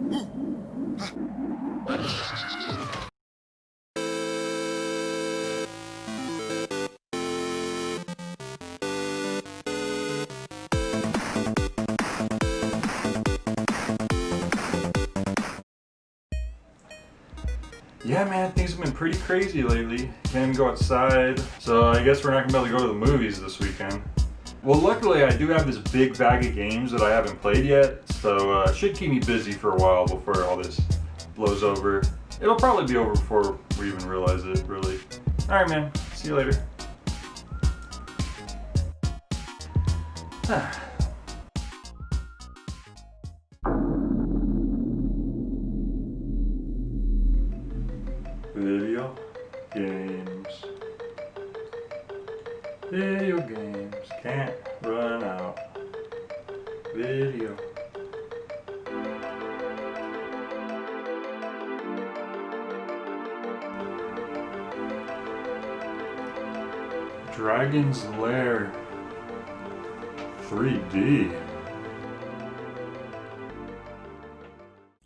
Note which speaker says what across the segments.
Speaker 1: Yeah, man, things have been pretty crazy lately. Can't even go outside, so I guess we're not gonna be able to go to the movies this weekend. Well, luckily I do have this big bag of games that I haven't played yet, so it should keep me busy for a while before all this blows over. It'll probably be over before we even realize it, really. Alright, man, see you later. Video games. Video games can't run out. Video. Dragon's Lair 3D.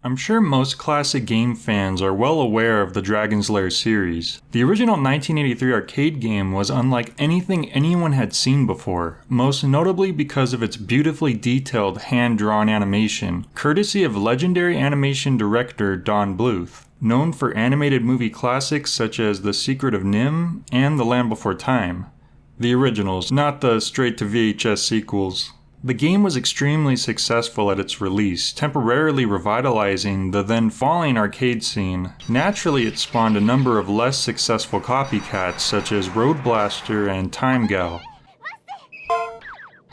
Speaker 1: I'm sure most classic game fans are well aware of the Dragon's Lair series. The original 1983 arcade game was unlike anything anyone had seen before, most notably because of its beautifully detailed hand-drawn animation, courtesy of legendary animation director Don Bluth, known for animated movie classics such as The Secret of NIMH and The Land Before Time. The originals, not the straight-to-VHS sequels. The game was extremely successful at its release, temporarily revitalizing the then falling arcade scene. Naturally, it spawned a number of less successful copycats such as Road Blaster and Time Gal.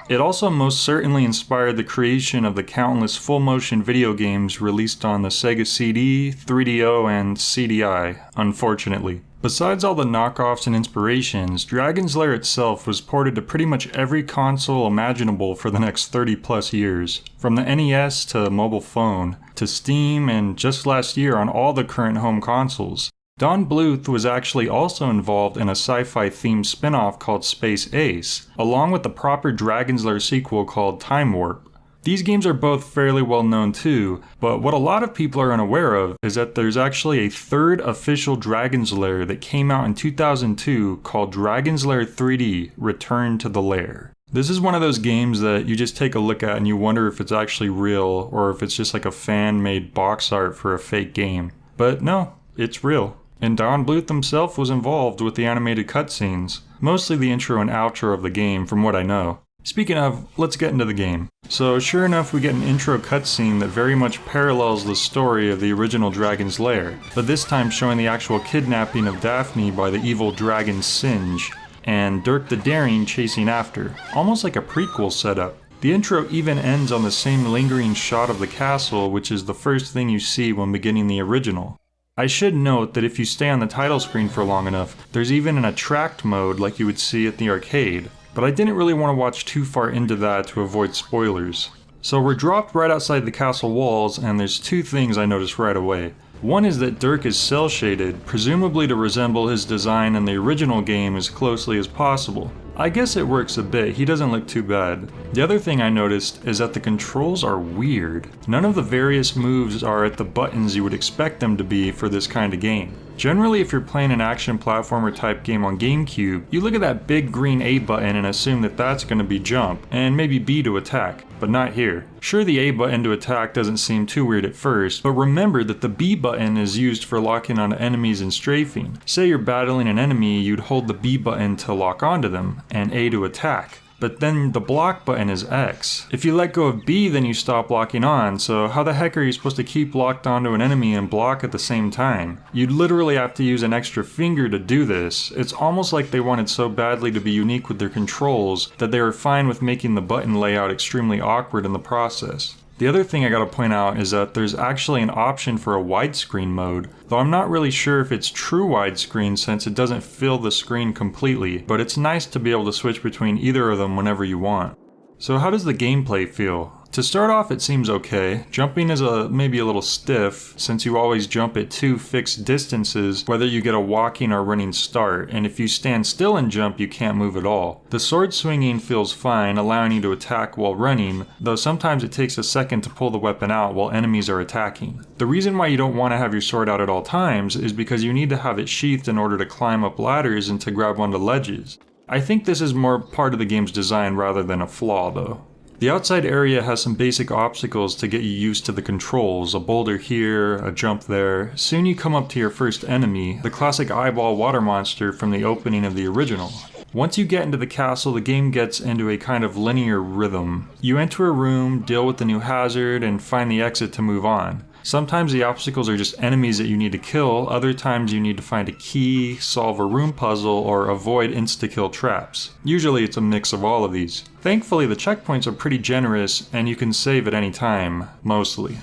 Speaker 1: It also most certainly inspired the creation of the countless full-motion video games released on the Sega CD, 3DO, and CDI, unfortunately. Besides all the knockoffs and inspirations, Dragon's Lair itself was ported to pretty much every console imaginable for the next 30 plus years. From the NES to mobile phone, to Steam, and just last year on all the current home consoles. Don Bluth was actually also involved in a sci-fi themed spin-off called Space Ace, along with the proper Dragon's Lair sequel called Time Warp. These games are both fairly well known too, but what a lot of people are unaware of is that there's actually a third official Dragon's Lair that came out in 2002 called Dragon's Lair 3D: Return to the Lair. This is one of those games that you just take a look at and you wonder if it's actually real or if it's just like a fan-made box art for a fake game. But no, it's real. And Don Bluth himself was involved with the animated cutscenes, mostly the intro and outro of the game from what I know. Speaking of, let's get into the game. So sure enough, we get an intro cutscene that very much parallels the story of the original Dragon's Lair, but this time showing the actual kidnapping of Daphne by the evil dragon Singe, and Dirk the Daring chasing after, almost like a prequel setup. The intro even ends on the same lingering shot of the castle, which is the first thing you see when beginning the original. I should note that if you stay on the title screen for long enough, there's even an attract mode like you would see at the arcade. But I didn't really want to watch too far into that to avoid spoilers. So we're dropped right outside the castle walls, and there's two things I noticed right away. One is that Dirk is cel-shaded, presumably to resemble his design in the original game as closely as possible. I guess it works a bit, he doesn't look too bad. The other thing I noticed is that the controls are weird. None of the various moves are at the buttons you would expect them to be for this kind of game. Generally, if you're playing an action platformer type game on GameCube, you look at that big green A button and assume that that's going to be jump, and maybe B to attack, but not here. Sure, the A button to attack doesn't seem too weird at first, but remember that the B button is used for locking onto enemies and strafing. Say you're battling an enemy, you'd hold the B button to lock onto them, and A to attack. But then the block button is X. If you let go of B, then you stop locking on, so how the heck are you supposed to keep locked onto an enemy and block at the same time? You'd literally have to use an extra finger to do this. It's almost like they wanted so badly to be unique with their controls that they were fine with making the button layout extremely awkward in the process. The other thing I gotta point out is that there's actually an option for a widescreen mode, though I'm not really sure if it's true widescreen since it doesn't fill the screen completely, but it's nice to be able to switch between either of them whenever you want. So how does the gameplay feel? To start off, it seems okay. Jumping is maybe a little stiff, since you always jump at 2 fixed distances, whether you get a walking or running start, and if you stand still and jump, you can't move at all. The sword swinging feels fine, allowing you to attack while running, though sometimes it takes a second to pull the weapon out while enemies are attacking. The reason why you don't want to have your sword out at all times is because you need to have it sheathed in order to climb up ladders and to grab onto ledges. I think this is more part of the game's design rather than a flaw though. The outside area has some basic obstacles to get you used to the controls, a boulder here, a jump there. Soon you come up to your first enemy, the classic eyeball water monster from the opening of the original. Once you get into the castle, the game gets into a kind of linear rhythm. You enter a room, deal with the new hazard, and find the exit to move on. Sometimes the obstacles are just enemies that you need to kill, other times you need to find a key, solve a room puzzle, or avoid insta-kill traps. Usually it's a mix of all of these. Thankfully the checkpoints are pretty generous and you can save at any time, mostly.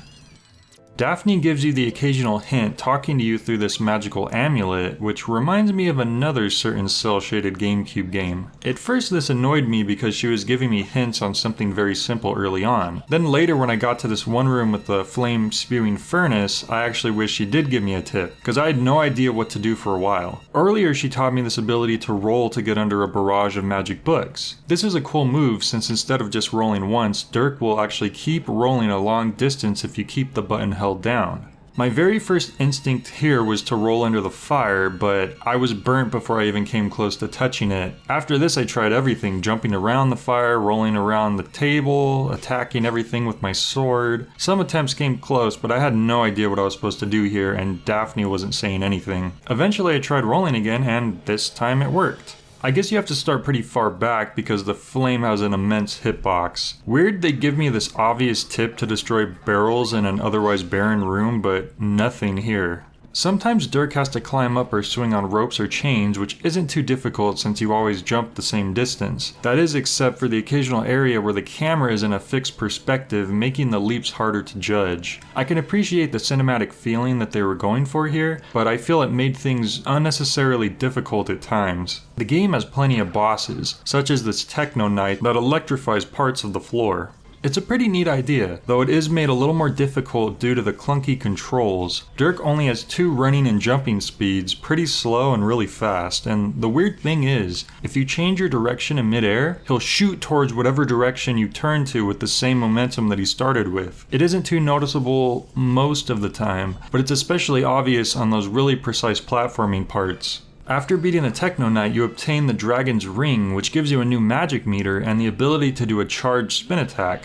Speaker 1: Daphne gives you the occasional hint talking to you through this magical amulet, which reminds me of another certain cel-shaded GameCube game. At first this annoyed me because she was giving me hints on something very simple early on. Then later when I got to this one room with the flame spewing furnace, I actually wish she did give me a tip, because I had no idea what to do for a while. Earlier she taught me this ability to roll to get under a barrage of magic books. This is a cool move since instead of just rolling once, Dirk will actually keep rolling a long distance if you keep the button held down. My very first instinct here was to roll under the fire, but I was burnt before I even came close to touching it. After this I tried everything, jumping around the fire, rolling around the table, attacking everything with my sword. Some attempts came close, but I had no idea what I was supposed to do here, and Daphne wasn't saying anything. Eventually I tried rolling again, and this time it worked. I guess you have to start pretty far back because the flame has an immense hitbox. Weird they give me this obvious tip to destroy barrels in an otherwise barren room, but nothing here. Sometimes Dirk has to climb up or swing on ropes or chains, which isn't too difficult since you always jump the same distance. That is except for the occasional area where the camera is in a fixed perspective, making the leaps harder to judge. I can appreciate the cinematic feeling that they were going for here, but I feel it made things unnecessarily difficult at times. The game has plenty of bosses, such as this Techno Knight that electrifies parts of the floor. It's a pretty neat idea, though it is made a little more difficult due to the clunky controls. Dirk only has 2 running and jumping speeds, pretty slow and really fast, and the weird thing is, if you change your direction in midair, he'll shoot towards whatever direction you turn to with the same momentum that he started with. It isn't too noticeable most of the time, but it's especially obvious on those really precise platforming parts. After beating the Techno Knight, you obtain the Dragon's Ring, which gives you a new magic meter and the ability to do a charged spin attack.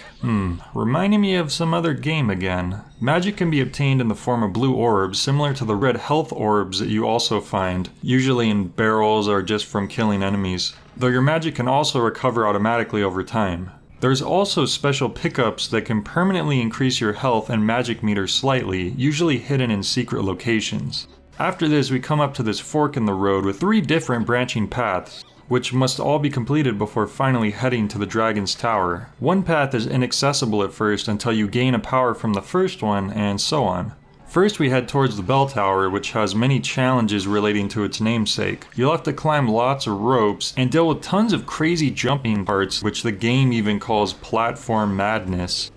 Speaker 1: Reminding me of some other game again. Magic can be obtained in the form of blue orbs, similar to the red health orbs that you also find, usually in barrels or just from killing enemies, though your magic can also recover automatically over time. There's also special pickups that can permanently increase your health and magic meter slightly, usually hidden in secret locations. After this, we come up to this fork in the road with 3 different branching paths, which must all be completed before finally heading to the Dragon's Tower. One path is inaccessible at first until you gain a power from the first one, and so on. First we head towards the bell tower, which has many challenges relating to its namesake. You'll have to climb lots of ropes and deal with tons of crazy jumping parts, which the game even calls platform madness.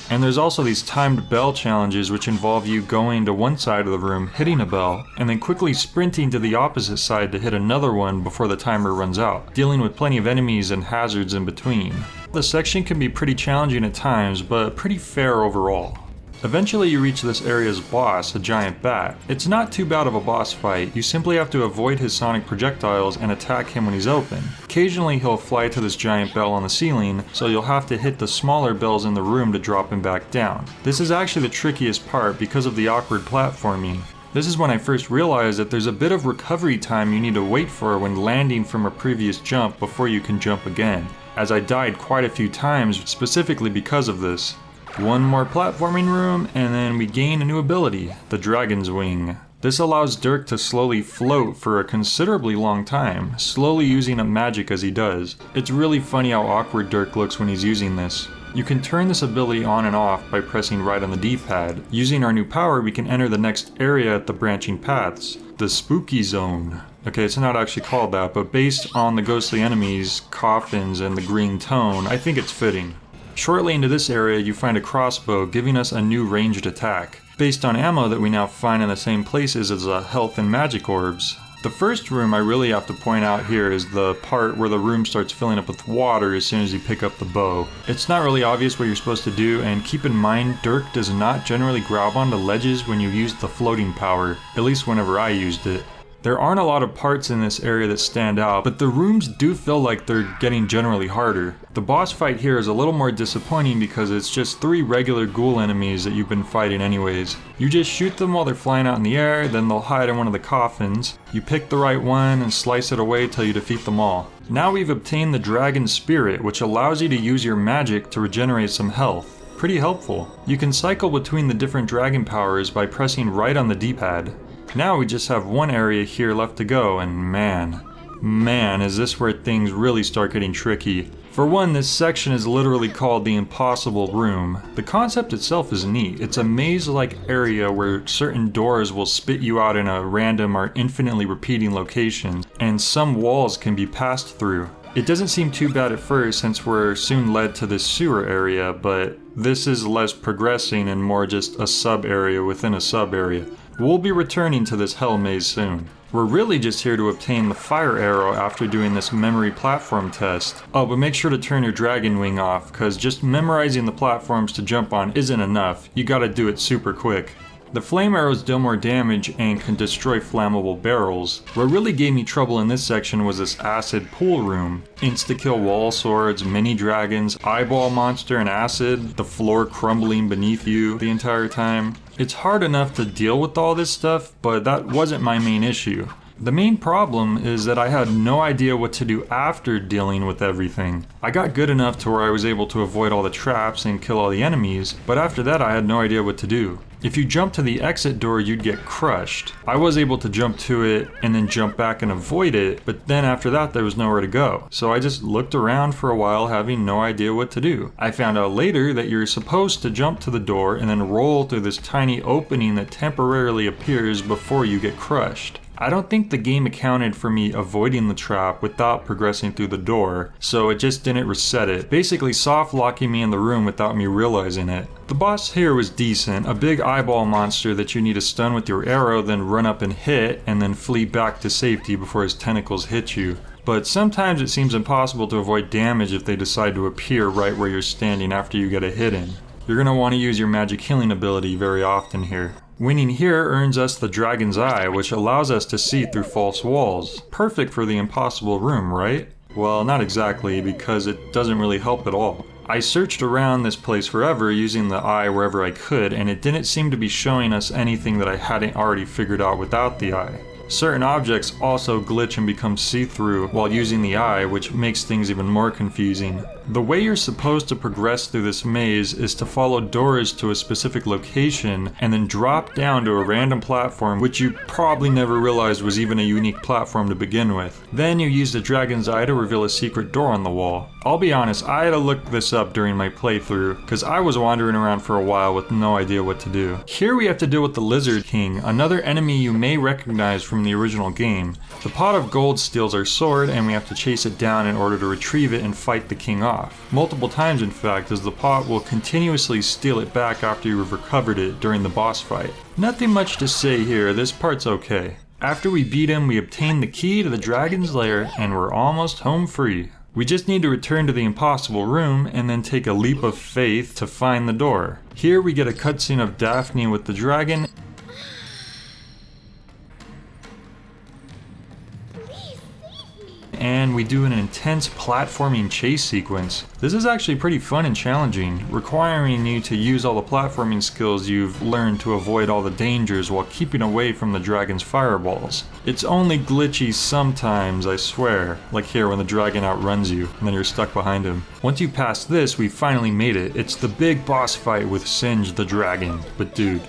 Speaker 1: And there's also these timed bell challenges which involve you going to one side of the room, hitting a bell, and then quickly sprinting to the opposite side to hit another one before the timer runs out, dealing with plenty of enemies and hazards in between. The section can be pretty challenging at times, but pretty fair overall. Eventually you reach this area's boss, a giant bat. It's not too bad of a boss fight, you simply have to avoid his sonic projectiles and attack him when he's open. Occasionally he'll fly to this giant bell on the ceiling, so you'll have to hit the smaller bells in the room to drop him back down. This is actually the trickiest part because of the awkward platforming. This is when I first realized that there's a bit of recovery time you need to wait for when landing from a previous jump before you can jump again, as I died quite a few times specifically because of this. One more platforming room, and then we gain a new ability, the Dragon's Wing. This allows Dirk to slowly float for a considerably long time, slowly using up magic as he does. It's really funny how awkward Dirk looks when he's using this. You can turn this ability on and off by pressing right on the D-pad. Using our new power, we can enter the next area at the branching paths, the Spooky Zone. Okay, it's not actually called that, but based on the ghostly enemies, coffins, and the green tone, I think it's fitting. Shortly into this area you find a crossbow giving us a new ranged attack, based on ammo that we now find in the same places as the health and magic orbs. The first room I really have to point out here is the part where the room starts filling up with water as soon as you pick up the bow. It's not really obvious what you're supposed to do, and keep in mind Dirk does not generally grab onto ledges when you use the floating power, at least whenever I used it. There aren't a lot of parts in this area that stand out, but the rooms do feel like they're getting generally harder. The boss fight here is a little more disappointing because it's just 3 regular ghoul enemies that you've been fighting anyways. You just shoot them while they're flying out in the air, then they'll hide in one of the coffins. You pick the right one and slice it away till you defeat them all. Now we've obtained the Dragon Spirit, which allows you to use your magic to regenerate some health. Pretty helpful. You can cycle between the different dragon powers by pressing right on the D-pad. Now we just have one area here left to go, and man, is this where things really start getting tricky. For one, this section is literally called the Impossible Room. The concept itself is neat. It's a maze-like area where certain doors will spit you out in a random or infinitely repeating location, and some walls can be passed through. It doesn't seem too bad at first since we're soon led to this sewer area, but this is less progressing and more just a sub-area within a sub-area. We'll be returning to this hell maze soon. We're really just here to obtain the fire arrow after doing this memory platform test. Oh, but make sure to turn your dragon wing off, cause just memorizing the platforms to jump on isn't enough. You gotta do it super quick. The flame arrows deal more damage and can destroy flammable barrels. What really gave me trouble in this section was this acid pool room. Insta-kill wall swords, mini dragons, eyeball monster and acid, the floor crumbling beneath you the entire time. It's hard enough to deal with all this stuff, but that wasn't my main issue. The main problem is that I had no idea what to do after dealing with everything. I got good enough to where I was able to avoid all the traps and kill all the enemies, but after that I had no idea what to do. If you jump to the exit door, you'd get crushed. I was able to jump to it and then jump back and avoid it, but then after that there was nowhere to go. So I just looked around for a while having no idea what to do. I found out later that you're supposed to jump to the door and then roll through this tiny opening that temporarily appears before you get crushed. I don't think the game accounted for me avoiding the trap without progressing through the door, so it just didn't reset it, basically soft locking me in the room without me realizing it. The boss here was decent, a big eyeball monster that you need to stun with your arrow, then run up and hit, and then flee back to safety before his tentacles hit you. But sometimes it seems impossible to avoid damage if they decide to appear right where you're standing after you get a hit in. You're going to want to use your magic healing ability very often here. Winning here earns us the Dragon's Eye, which allows us to see through false walls. Perfect for the Impossible Room, right? Well, not exactly, because it doesn't really help at all. I searched around this place forever using the eye wherever I could, and it didn't seem to be showing us anything that I hadn't already figured out without the eye. Certain objects also glitch and become see-through while using the eye, which makes things even more confusing. The way you're supposed to progress through this maze is to follow doors to a specific location and then drop down to a random platform which you probably never realized was even a unique platform to begin with. Then you use the Dragon's Eye to reveal a secret door on the wall. I'll be honest, I had to look this up during my playthrough because I was wandering around for a while with no idea what to do. Here we have to deal with the Lizard King, another enemy you may recognize from the original game. The pot of gold steals our sword and we have to chase it down in order to retrieve it and fight the king off. Multiple times in fact, as the pot will continuously steal it back after you've recovered it during the boss fight. Nothing much to say here, this part's okay. After we beat him, we obtain the key to the dragon's lair and we're almost home free. We just need to return to the Impossible Room and then take a leap of faith to find the door. Here we get a cutscene of Daphne with the dragon. And we do an intense platforming chase sequence. This is actually pretty fun and challenging, requiring you to use all the platforming skills you've learned to avoid all the dangers while keeping away from the dragon's fireballs. It's only glitchy sometimes, I swear, like here when the dragon outruns you and then you're stuck behind him. Once you pass this, we finally made it. It's the big boss fight with Singe the dragon. But dude,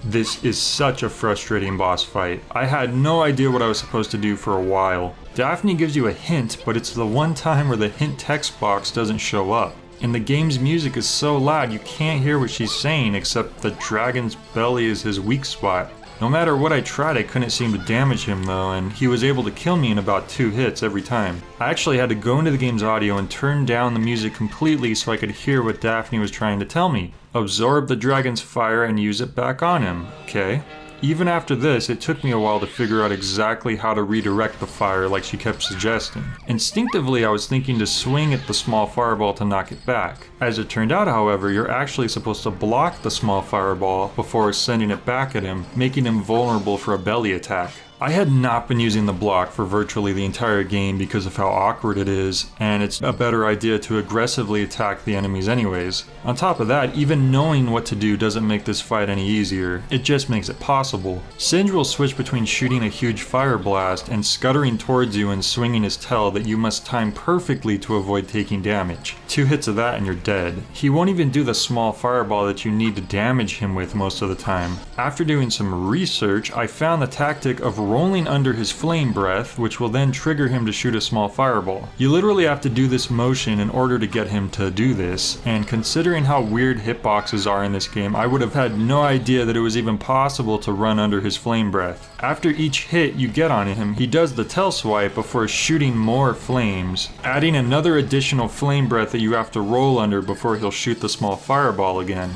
Speaker 1: this is such a frustrating boss fight. I had no idea what I was supposed to do for a while. Daphne gives you a hint, but it's the one time where the hint text box doesn't show up. And the game's music is so loud you can't hear what she's saying except the dragon's belly is his weak spot. No matter what I tried, I couldn't seem to damage him though, and he was able to kill me in about 2 hits every time. I actually had to go into the game's audio and turn down the music completely so I could hear what Daphne was trying to tell me. Absorb the dragon's fire and use it back on him, okay? Even after this, it took me a while to figure out exactly how to redirect the fire like she kept suggesting. Instinctively, I was thinking to swing at the small fireball to knock it back. As it turned out, however, you're actually supposed to block the small fireball before sending it back at him, making him vulnerable for a belly attack. I had not been using the block for virtually the entire game because of how awkward it is, and it's a better idea to aggressively attack the enemies anyways. On top of that, even knowing what to do doesn't make this fight any easier, it just makes it possible. Singe will switch between shooting a huge fire blast and scuttering towards you and swinging his tail that you must time perfectly to avoid taking damage. 2 hits of that and you're dead. He won't even do the small fireball that you need to damage him with most of the time. After doing some research, I found the tactic of rolling under his flame breath, which will then trigger him to shoot a small fireball. You literally have to do this motion in order to get him to do this, and considering how weird hitboxes are in this game, I would have had no idea that it was even possible to run under his flame breath. After each hit you get on him, he does the tail swipe before shooting more flames, adding another additional flame breath that you have to roll under before he'll shoot the small fireball again.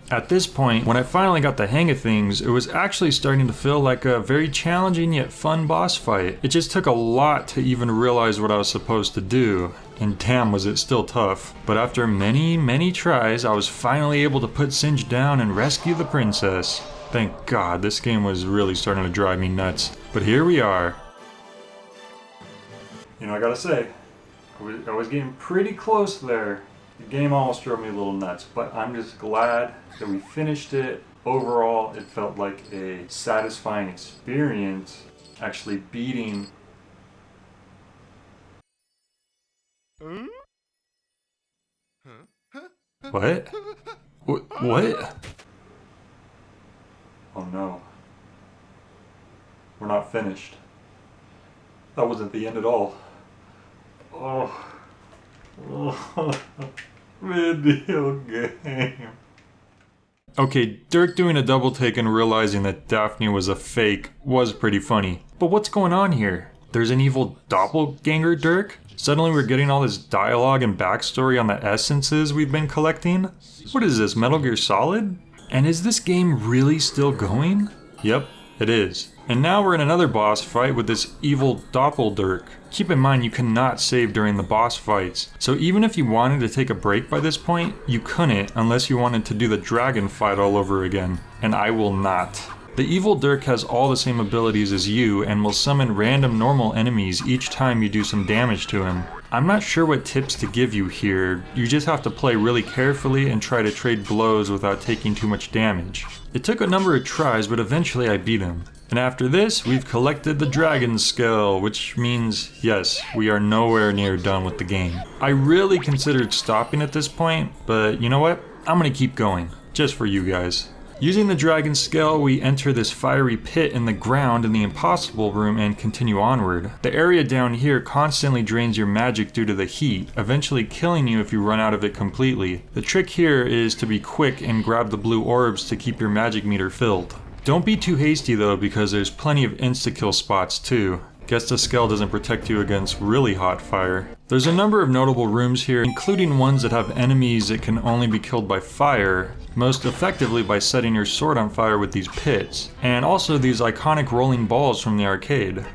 Speaker 1: At this point, when I finally got the hang of things, it was actually starting to feel like a very challenging yet fun boss fight. It just took a lot to even realize what I was supposed to do, and damn was it still tough. But after many tries, I was finally able to put Singe down and rescue the princess. Thank God, this game was really starting to drive me nuts. But here we are. You know, I gotta say, I was getting pretty close there. The game almost drove me a little nuts, but I'm just glad that we finished it. Overall, it felt like a satisfying experience actually beating. What? What? Oh no. We're not finished. That wasn't the end at all. Oh. Video game. Okay, Dirk doing a double take and realizing that Daphne was a fake was pretty funny. But what's going on here? There's an evil doppelganger Dirk? Suddenly we're getting all this dialogue and backstory on the essences we've been collecting? What is this, Metal Gear Solid? And is this game really still going? Yep, it is. And now we're in another boss fight with this evil Doppeldirk. Keep in mind you cannot save during the boss fights, so even if you wanted to take a break by this point, you couldn't unless you wanted to do the dragon fight all over again, and I will not. The evil Dirk has all the same abilities as you and will summon random normal enemies each time you do some damage to him. I'm not sure what tips to give you here, you just have to play really carefully and try to trade blows without taking too much damage. It took a number of tries, but eventually I beat him. And after this, we've collected the dragon skull, which means, yes, we are nowhere near done with the game. I really considered stopping at this point, but you know what? I'm gonna keep going, just for you guys. Using the dragon skull, we enter this fiery pit in the ground in the impossible room and continue onward. The area down here constantly drains your magic due to the heat, eventually killing you if you run out of it completely. The trick here is to be quick and grab the blue orbs to keep your magic meter filled. Don't be too hasty though, because there's plenty of insta-kill spots too. Guess the skull doesn't protect you against really hot fire. There's a number of notable rooms here, including ones that have enemies that can only be killed by fire, most effectively by setting your sword on fire with these pits, and also these iconic rolling balls from the arcade.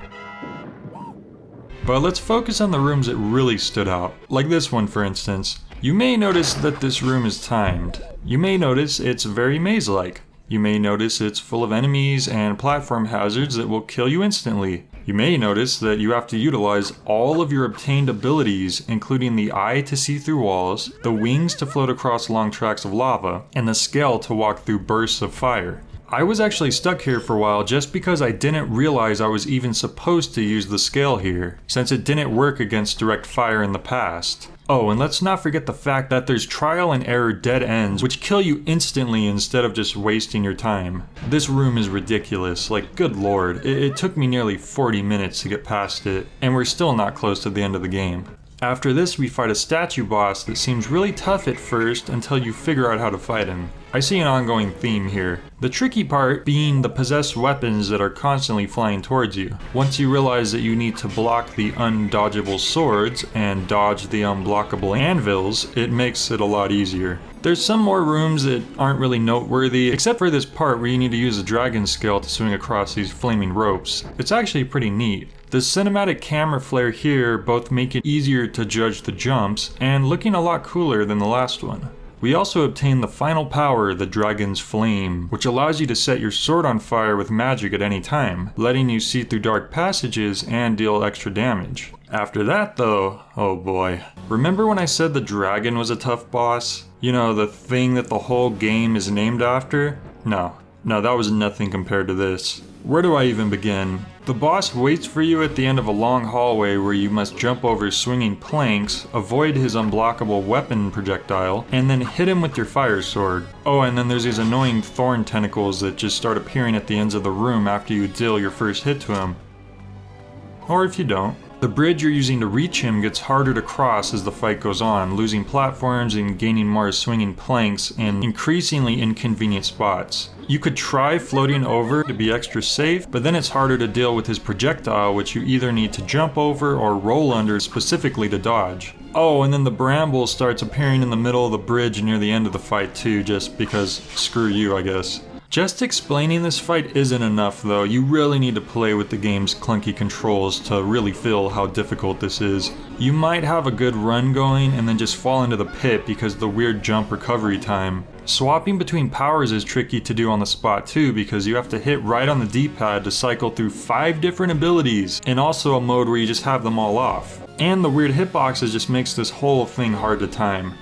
Speaker 1: But let's focus on the rooms that really stood out, like this one for instance. You may notice that this room is timed. You may notice it's very maze-like. You may notice it's full of enemies and platform hazards that will kill you instantly. You may notice that you have to utilize all of your obtained abilities, including the eye to see through walls, the wings to float across long tracks of lava, and the scale to walk through bursts of fire. I was actually stuck here for a while just because I didn't realize I was even supposed to use the scale here, since it didn't work against direct fire in the past. Oh, and let's not forget the fact that there's trial and error dead ends which kill you instantly instead of just wasting your time. This room is ridiculous, like good lord, it took me nearly 40 minutes to get past it, and we're still not close to the end of the game. After this, we fight a statue boss that seems really tough at first until you figure out how to fight him. I see an ongoing theme here. The tricky part being the possessed weapons that are constantly flying towards you. Once you realize that you need to block the undodgeable swords and dodge the unblockable anvils, it makes it a lot easier. There's some more rooms that aren't really noteworthy, except for this part where you need to use the dragon scale to swing across these flaming ropes. It's actually pretty neat. The cinematic camera flare here both make it easier to judge the jumps and looking a lot cooler than the last one. We also obtain the final power, the Dragon's Flame, which allows you to set your sword on fire with magic at any time, letting you see through dark passages and deal extra damage. After that though, oh boy. Remember when I said the dragon was a tough boss? You know, the thing that the whole game is named after? No, that was nothing compared to this. Where do I even begin? The boss waits for you at the end of a long hallway where you must jump over swinging planks, avoid his unblockable weapon projectile, and then hit him with your fire sword. Oh, and then there's these annoying thorn tentacles that just start appearing at the ends of the room after you deal your first hit to him. Or if you don't. The bridge you're using to reach him gets harder to cross as the fight goes on, losing platforms and gaining more swinging planks in increasingly inconvenient spots. You could try floating over to be extra safe, but then it's harder to deal with his projectile, which you either need to jump over or roll under specifically to dodge. Oh, and then the bramble starts appearing in the middle of the bridge near the end of the fight too, just because screw you, I guess. Just explaining this fight isn't enough though. You really need to play with the game's clunky controls to really feel how difficult this is. You might have a good run going and then just fall into the pit because of the weird jump recovery time. Swapping between powers is tricky to do on the spot too because you have to hit right on the D-pad to cycle through 5 different abilities, and also a mode where you just have them all off. And the weird hitboxes just makes this whole thing hard to time.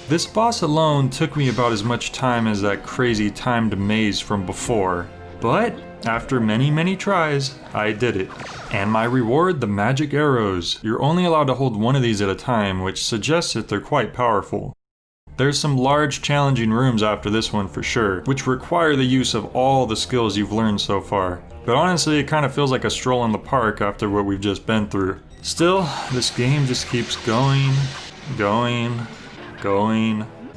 Speaker 1: This boss alone took me about as much time as that crazy timed maze from before, but after many tries, I did it. And my reward, the magic arrows. You're only allowed to hold one of these at a time, which suggests that they're quite powerful. There's some large challenging rooms after this one for sure, which require the use of all the skills you've learned so far. But honestly, it kind of feels like a stroll in the park after what we've just been through. Still, this game just keeps going.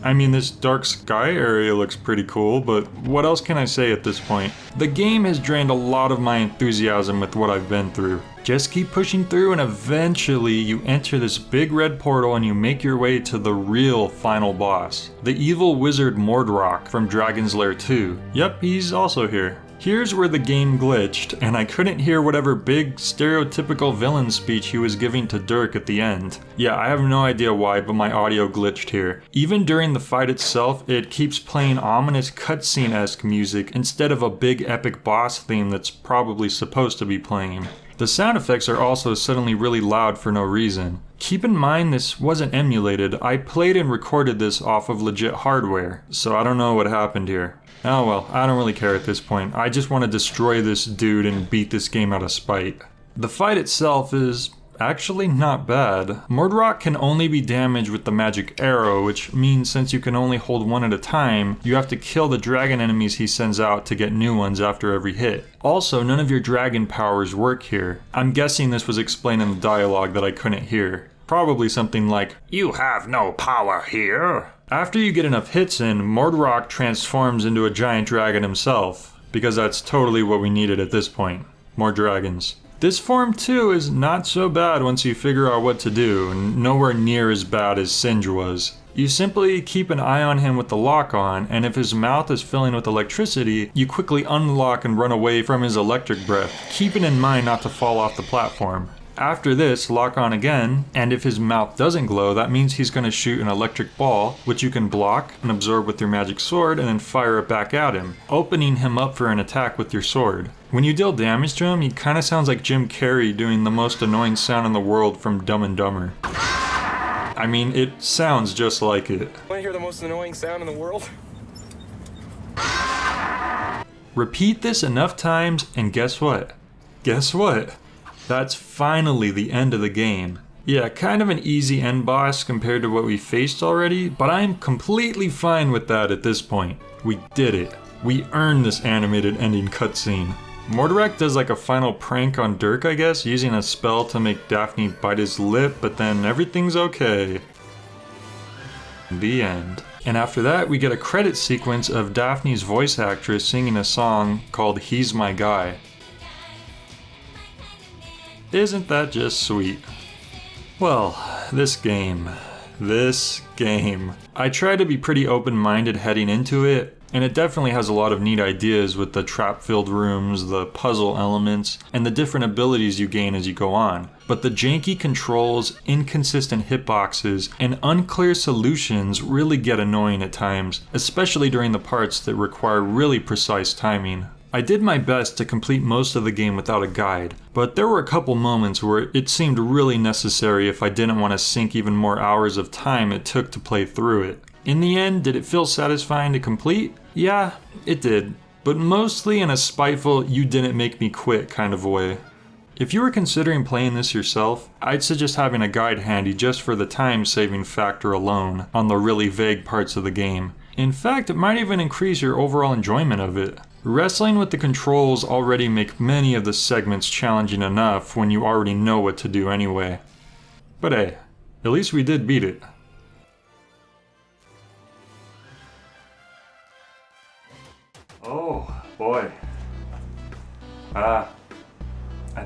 Speaker 1: I mean, this dark sky area looks pretty cool, but what else can I say at this point? The game has drained a lot of my enthusiasm with what I've been through. Just keep pushing through and eventually you enter this big red portal and you make your way to the real final boss. The evil wizard Mordroc from Dragon's Lair 2. Yep, he's also here. Here's where the game glitched, and I couldn't hear whatever big, stereotypical villain speech he was giving to Dirk at the end. Yeah, I have no idea why, but my audio glitched here. Even during the fight itself, it keeps playing ominous cutscene-esque music instead of a big epic boss theme that's probably supposed to be playing. The sound effects are also suddenly really loud for no reason. Keep in mind this wasn't emulated, I played and recorded this off of legit hardware, so I don't know what happened here. Oh well, I don't really care at this point. I just want to destroy this dude and beat this game out of spite. The fight itself is actually not bad. Mordroc can only be damaged with the magic arrow, which means since you can only hold one at a time, you have to kill the dragon enemies he sends out to get new ones after every hit. Also, none of your dragon powers work here. I'm guessing this was explained in the dialogue that I couldn't hear. Probably something like, "You have no power here." After you get enough hits in, Mordroc transforms into a giant dragon himself, because that's totally what we needed at this point. More dragons. This form too is not so bad once you figure out what to do, and nowhere near as bad as Singe was. You simply keep an eye on him with the lock on, and if his mouth is filling with electricity, you quickly unlock and run away from his electric breath, keeping in mind not to fall off the platform. After this, lock on again, and if his mouth doesn't glow, that means he's going to shoot an electric ball, which you can block and absorb with your magic sword and then fire it back at him, opening him up for an attack with your sword. When you deal damage to him, he kind of sounds like Jim Carrey doing the most annoying sound in the world from Dumb and Dumber. I mean, it sounds just like it.
Speaker 2: Want to hear the most annoying sound in the world?
Speaker 1: Repeat this enough times, and guess what? Guess what? That's finally the end of the game. Yeah, kind of an easy end boss compared to what we faced already, but I'm completely fine with that at this point. We did it. We earned this animated ending cutscene. Mordarak does like a final prank on Dirk, I guess, using a spell to make Daphne bite his lip, but then everything's okay. The end. And after that, we get a credit sequence of Daphne's voice actress singing a song called He's My Guy. Isn't that just sweet? Well, this game. I tried to be pretty open-minded heading into it, and it definitely has a lot of neat ideas with the trap-filled rooms, the puzzle elements, and the different abilities you gain as you go on. But the janky controls, inconsistent hitboxes, and unclear solutions really get annoying at times, especially during the parts that require really precise timing. I did my best to complete most of the game without a guide, but there were a couple moments where it seemed really necessary if I didn't want to sink even more hours of time it took to play through it. In the end, did it feel satisfying to complete? Yeah, it did, but mostly in a spiteful, you didn't make me quit kind of way. If you were considering playing this yourself, I'd suggest having a guide handy just for the time-saving factor alone on the really vague parts of the game. In fact, it might even increase your overall enjoyment of it. Wrestling with the controls already make many of the segments challenging enough when you already know what to do anyway. But hey, at least we did beat it. Oh boy. I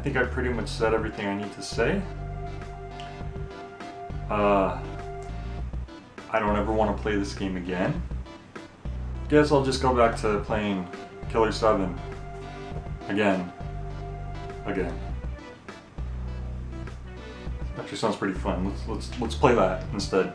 Speaker 1: think I pretty much said everything I need to say. I don't ever want to play this game again. Guess I'll just go back to playing Killer 7 again. Actually sounds pretty fun. Let's play that instead.